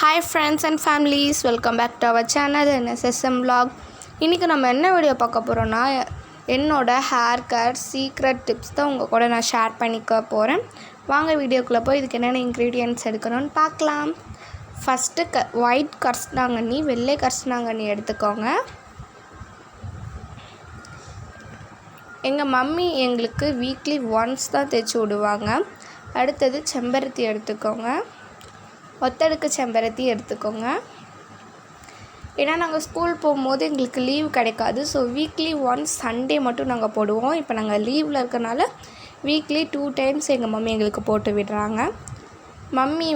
Hi friends and families, welcome back to our channel NSSM vlog. இன்றைக்கி நம்ம என்ன video பார்க்க போகிறோன்னா, என்னோடய ஹேர் கட் சீக்ரெட் டிப்ஸ் தான் உங்கள் கூட நான் ஷேர் பண்ணிக்க போகிறேன். வாங்க வீடியோக்குள்ளே போய் இதுக்கு என்னென்ன இன்க்ரீடியன்ட்ஸ் எடுக்கணும்னு பார்க்கலாம். ஃபஸ்ட்டு ஒயிட் கரிசலாங்கண்ணி, வெள்ளை கரிசலாங்கண்ணி எடுத்துக்கோங்க. எங்கள் மம்மி எங்களுக்கு வீக்லி ஒன்ஸ் தான் தைச்சி விடுவாங்க. அடுத்தது செம்பருத்தி எடுத்துக்கோங்க. ஒத்தடுக்கு செம்பருத்தி எடுத்துக்கோங்க. ஏன்னா நாங்கள் ஸ்கூல் போகும்போது எங்களுக்கு லீவ் கிடைக்காது. ஸோ வீக்லி ஒன்ஸ் சண்டே மட்டும் நாங்கள் போடுவோம். இப்போ நாங்கள் லீவில் இருக்கனால வீக்லி 2 டைம்ஸ் எங்கள் மம்மி எங்களுக்கு போட்டு விடுறாங்க. மம்மி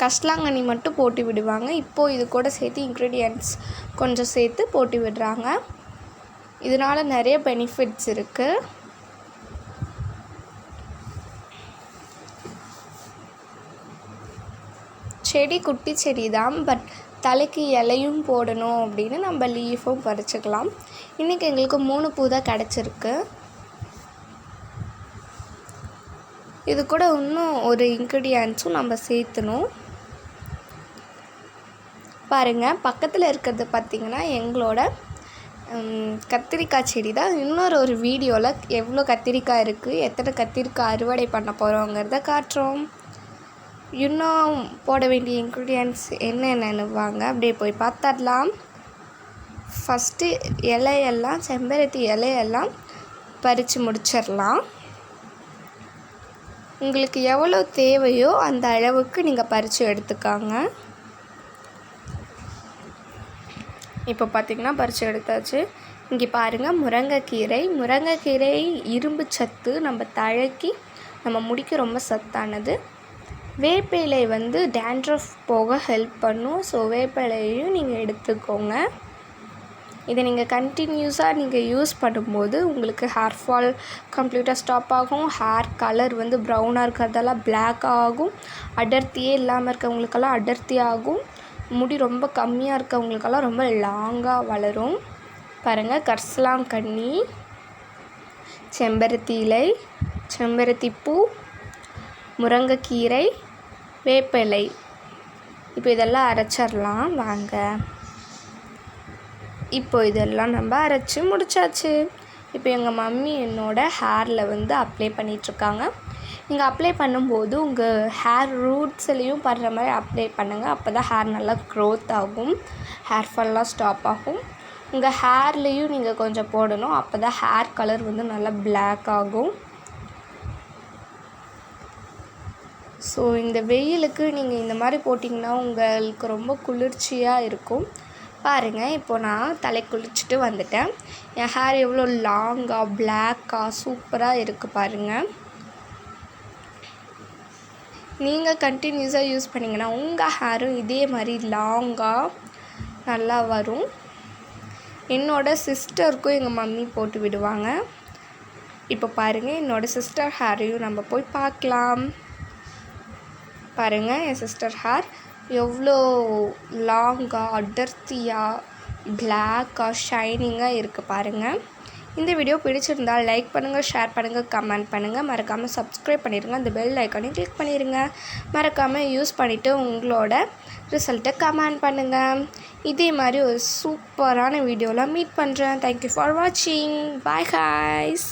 கரிசலாங்கண்ணி மட்டும் போட்டு விடுவாங்க. இப்போது இது கூட சேர்த்து இன்க்ரீடியன்ட்ஸ் கொஞ்சம் சேர்த்து போட்டு விடுறாங்க. இதனால் நிறைய பெனிஃபிட்ஸ் இருக்குது. செடி குட்டி செடி தான், பட் தலைக்கு இலையும் போடணும் அப்படின்னு நம்ம லீஃபும் பறிச்சுக்கலாம். இன்றைக்கி எங்களுக்கு 3 பூ தான் கிடச்சிருக்கு. இது கூட இன்னும் ஒரு இன்க்ரீடியன்ட்ஸும் நம்ம சேர்த்தணும். பாருங்கள், பக்கத்தில் இருக்கிறது பார்த்திங்கன்னா எங்களோட கத்திரிக்காய் செடி தான். இன்னொரு வீடியோவில் எவ்வளோ கத்திரிக்காய் இருக்குது, எத்தனை கத்திரிக்காய் அறுவடை பண்ண போகிறோங்கிறத காட்டுறோம். இன்னும் போட வேண்டிய இன்க்ரீடியன்ட்ஸ் என்னென்னு வாங்க அப்படியே போய் பார்த்துடலாம். ஃபஸ்ட்டு இலையெல்லாம், செம்பருத்தி இலையெல்லாம் பறித்து முடிச்சிடலாம். உங்களுக்கு எவ்வளோ தேவையோ அந்த அளவுக்கு நீங்கள் பறித்து எடுத்துக்காங்க. இப்போ பார்த்திங்கன்னா பறித்து எடுத்தாச்சு. இங்கே பாருங்கள், முருங்கைக்கீரை இரும்பு சத்து, நம்ம தலைக்கு நம்ம முடிக்கு ரொம்ப சத்தானது. வேப்பிலை டேண்ட்ரஃப் போக ஹெல்ப் பண்ணும். ஸோ வேப்பிலையும் நீங்கள் எடுத்துக்கோங்க. இதை நீங்கள் கண்டினியூஸாக நீங்கள் யூஸ் பண்ணும்போது உங்களுக்கு ஹேர் ஃபால் கம்ப்ளீட்டாக ஸ்டாப் ஆகும். ஹேர் கலர் ப்ரௌனாக இருக்கிறதெல்லாம் பிளாக் ஆகும். அடர்த்தியே இல்லாமல் இருக்கவங்களுக்கெல்லாம் அடர்த்தி ஆகும். முடி ரொம்ப கம்மியாக இருக்கவங்களுக்கெல்லாம் ரொம்ப லாங்காக வளரும். பாருங்கள், கரிசலாங்கண்ணி, செம்பருத்தி இலை, செம்பருத்தி பூ, முருங்கைக்கீரை, வேப்பிலை, இப்போ இதெல்லாம் அரைச்சிடலாம் வாங்க. இப்போ இதெல்லாம் நம்ம அரைச்சி முடிச்சாச்சு. இப்போ எங்கள் மம்மி என்னோடய ஹேரில் அப்ளை பண்ணிகிட்ருக்காங்க. நீங்கள் அப்ளை பண்ணும்போது உங்கள் ஹேர் ரூட்ஸ்லேயும் படுற மாதிரி அப்ளை பண்ணுங்கள். அப்போ தான் ஹேர் நல்லா க்ரோத் ஆகும், ஹேர் ஃபால்லாம் ஸ்டாப் ஆகும். உங்கள் ஹேர்லேயும் நீங்கள் கொஞ்சம் போடணும். அப்போ தான் ஹேர் கலர் நல்லா பிளாக் ஆகும். ஸோ இந்த வெயிலுக்கு நீங்கள் இந்த மாதிரி போட்டிங்கன்னா உங்களுக்கு ரொம்ப குளிர்ச்சியாக இருக்கும். பாருங்கள், இப்போ நான் தலை குளிச்சுட்டு வந்துட்டேன். என் ஹேர் எவ்வளோ லாங்காக பிளாக்காக சூப்பராக இருக்குது பாருங்கள். நீங்கள் கண்டினியூஸாக யூஸ் பண்ணிங்கன்னா உங்கள் ஹேரும் இதே மாதிரி லாங்காக நல்லா வரும். என்னோடய சிஸ்டருக்கும் எங்கள் மம்மி போட்டு விடுவாங்க. இப்போ பாருங்கள், என்னோடய சிஸ்டர் ஹேரையும் நம்ம போய் பார்க்கலாம். பாருங்கள், என் சிஸ்டர் ஹேர் எவ்வளோ லாங்காக அடர்த்தியாக பிளாக்காக ஷைனிங்காக இருக்குது பாருங்கள். இந்த வீடியோ பிடிச்சிருந்தால் லைக் பண்ணுங்கள், ஷேர் பண்ணுங்கள், கமெண்ட் பண்ணுங்கள். மறக்காமல் சப்ஸ்கிரைப் பண்ணிடுங்க. அந்த பெல் ஐக்கானையும் கிளிக் பண்ணிடுங்க. மறக்காமல் யூஸ் பண்ணிவிட்டு உங்களோட ரிசல்ட்டை கமெண்ட் பண்ணுங்கள். இதே மாதிரி ஒரு சூப்பரான வீடியோவில் மீட் பண்ணுறேன். தேங்க்யூ ஃபார் வாட்சிங். Bye guys.